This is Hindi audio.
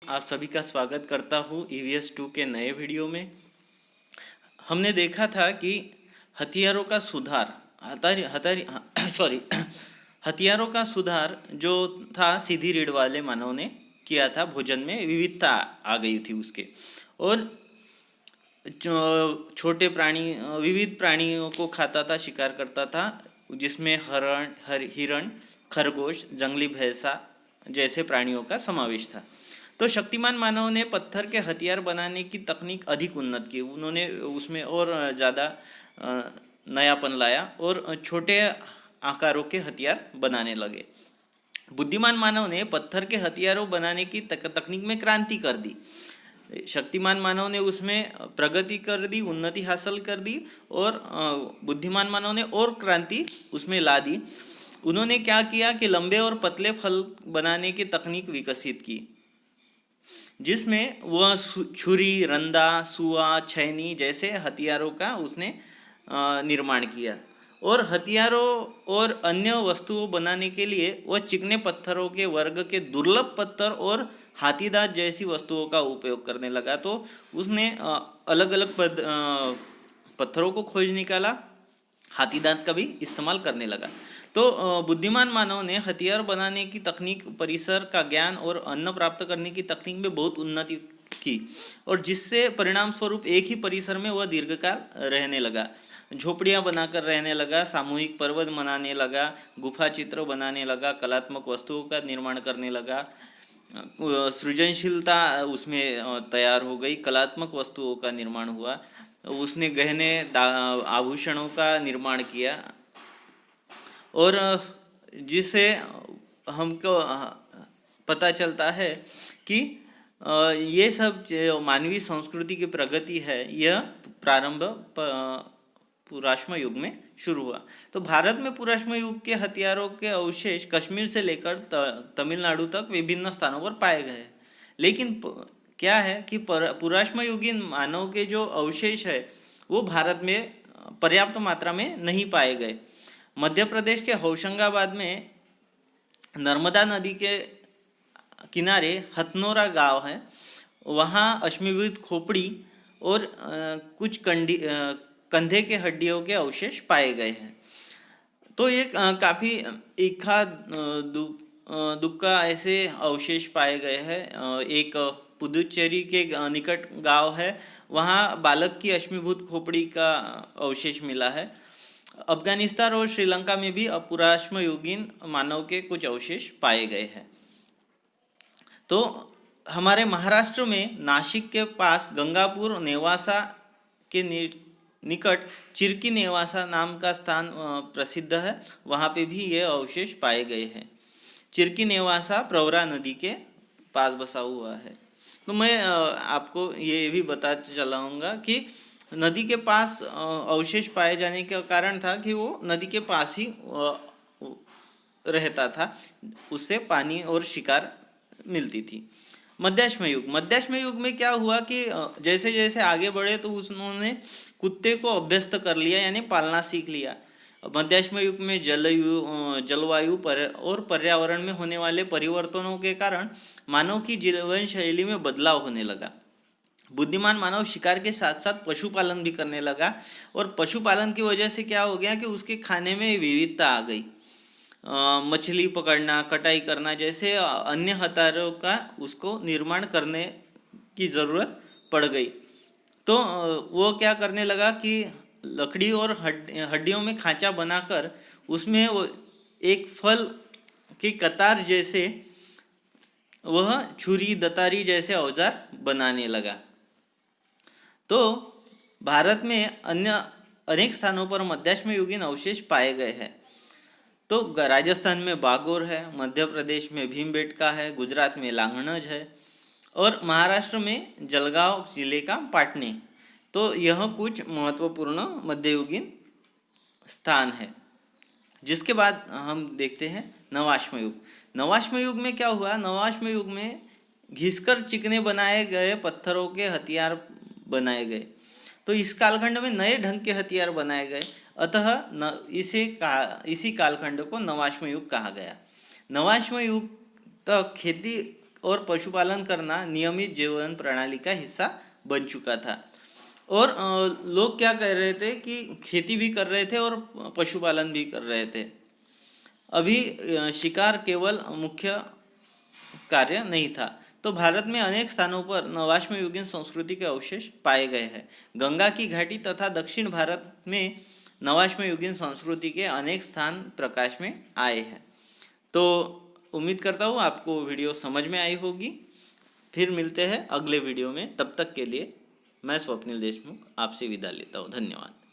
आप सभी का स्वागत करता हूँ EVS 2 के नए वीडियो में। हमने देखा था कि हथियारों का सुधार सॉरी हथियारों का सुधार जो था सीधी रीढ़ वाले मानव ने किया था। भोजन में विविधता आ गई थी उसके, और जो छोटे प्राणी विविध प्राणियों को खाता था, शिकार करता था, जिसमें हिरण, खरगोश, जंगली भैंसा जैसे प्राणियों का समावेश था। तो शक्तिमान मानव ने पत्थर के हथियार बनाने की तकनीक अधिक उन्नत की। उन्होंने उसमें और ज़्यादा नयापन लाया और छोटे आकारों के हथियार बनाने लगे। बुद्धिमान मानव ने पत्थर के हथियारों बनाने की तकनीक में क्रांति कर दी। शक्तिमान मानव ने उसमें प्रगति कर दी, उन्नति हासिल कर दी, और बुद्धिमान मानव ने और क्रांति उसमें ला दी। उन्होंने क्या किया कि लंबे और पतले फल बनाने की तकनीक विकसित की, जिसमें वह छुरी, रंदा, सुआ, छैनी जैसे हथियारों का उसने निर्माण किया। और हथियारों और अन्य वस्तुओं बनाने के लिए वह चिकने पत्थरों के वर्ग के दुर्लभ पत्थर और हाथीदांत जैसी वस्तुओं का उपयोग करने लगा। तो उसने अलग अलग पत्थरों को खोज निकाला, हाथीदांत का भी इस्तेमाल करने लगा। तो बुद्धिमान मानव ने हथियार बनाने की तकनीक, परिसर का ज्ञान और अन्न प्राप्त करने की तकनीक में बहुत उन्नति की, और जिससे परिणाम स्वरूप एक ही परिसर में वह दीर्घकाल रहने लगा। झोपड़ियाँ बनाकर रहने लगा, सामूहिक पर्वत बनाने लगा, गुफा चित्र बनाने लगा, कलात्मक वस्तुओं का निर्माण करने लगा। सृजनशीलता उसमें तैयार हो गई, कलात्मक वस्तुओं का निर्माण हुआ। उसने गहने आभूषणों का निर्माण किया, और जिससे हमको पता चलता है कि ये सब जो मानवीय संस्कृति की प्रगति है, यह प्रारंभ पुराश्म युग में शुरू हुआ। तो भारत में पुराश्म युग के हथियारों के अवशेष कश्मीर से लेकर तमिलनाडु तक विभिन्न स्थानों पर पाए गए। लेकिन क्या है कि पुराश्म युगीन मानव के जो अवशेष है वो भारत में पर्याप्त मात्रा में नहीं पाए गए। मध्य प्रदेश के होशंगाबाद में नर्मदा नदी के किनारे हथनोरा गांव है, वहाँ अश्मीभूत खोपड़ी और कुछ कंधे के हड्डियों के अवशेष पाए गए हैं। तो ये काफ़ी इक्का दुक्का ऐसे अवशेष पाए गए हैं। एक पुदुचेरी के निकट गांव है, वहाँ बालक की अश्मीभूत खोपड़ी का अवशेष मिला है। अफगानिस्तान और श्रीलंका में भी पुराश्म युगीन मानव के कुछ अवशेष पाए गए हैं। तो हमारे महाराष्ट्र में नासिक के पास गंगापुर नेवासा के निकट चिरकी नेवासा नाम का स्थान प्रसिद्ध है, वहाँ पे भी ये अवशेष पाए गए हैं। चिरकी नेवासा प्रवरा नदी के पास बसा हुआ है। तो मैं आपको ये भी बताते चलाऊँगा कि नदी के पास अवशेष पाए जाने का कारण था कि वो नदी के पास ही रहता था, उससे पानी और शिकार मिलती थी। मध्याश्म युग में क्या हुआ कि जैसे जैसे आगे बढ़े तो उन्होंने कुत्ते को अभ्यस्त कर लिया, यानी पालना सीख लिया। मध्याश्म युग में जलवायु और पर्यावरण में होने वाले परिवर्तनों के कारण मानव की जीवन शैली में बदलाव होने लगा। बुद्धिमान मानव शिकार के साथ साथ पशुपालन भी करने लगा, और पशुपालन की वजह से क्या हो गया कि उसके खाने में विविधता आ गई। मछली पकड़ना, कटाई करना जैसे अन्य हथियारों का उसको निर्माण करने की ज़रूरत पड़ गई। तो वो क्या करने लगा कि लकड़ी और हड्डियों में खांचा बनाकर उसमें वो एक फल की कतार जैसे वह छुरी, दतारी जैसे औजार बनाने लगा। तो भारत में अन्य अनेक स्थानों पर मध्याश्म युगीन अवशेष पाए गए हैं। तो राजस्थान में बागोर है, मध्य प्रदेश में भीमबेटका है, गुजरात में लांगणज है, और महाराष्ट्र में जलगांव जिले का पाटनी। तो यह कुछ महत्वपूर्ण मध्ययुगीन स्थान है। जिसके बाद हम देखते हैं नवाश्म युग। नवाश्म युग में क्या हुआ? नवाश्म युग में घिसकर चिकने बनाए गए पत्थरों के हथियार बनाए गए। तो इस कालखंड में नए ढंग के हथियार बनाए गए, अतः इसी कालखंड को नवाश्म युग कहा गया। नवाश्म युग तक खेती और पशुपालन करना नियमित जीवन प्रणाली का हिस्सा बन चुका था। और लोग क्या कर रहे थे कि खेती भी कर रहे थे और पशुपालन भी कर रहे थे। अभी शिकार केवल मुख्य कार्य नहीं था। तो भारत में अनेक स्थानों पर नवाश्म युगीन संस्कृति के अवशेष पाए गए हैं। गंगा की घाटी तथा दक्षिण भारत में नवाश्म युगीन संस्कृति के अनेक स्थान प्रकाश में आए हैं। तो उम्मीद करता हूँ आपको वीडियो समझ में आई होगी। फिर मिलते हैं अगले वीडियो में। तब तक के लिए मैं स्वप्निल देशमुख आपसे विदा लेता हूँ। धन्यवाद।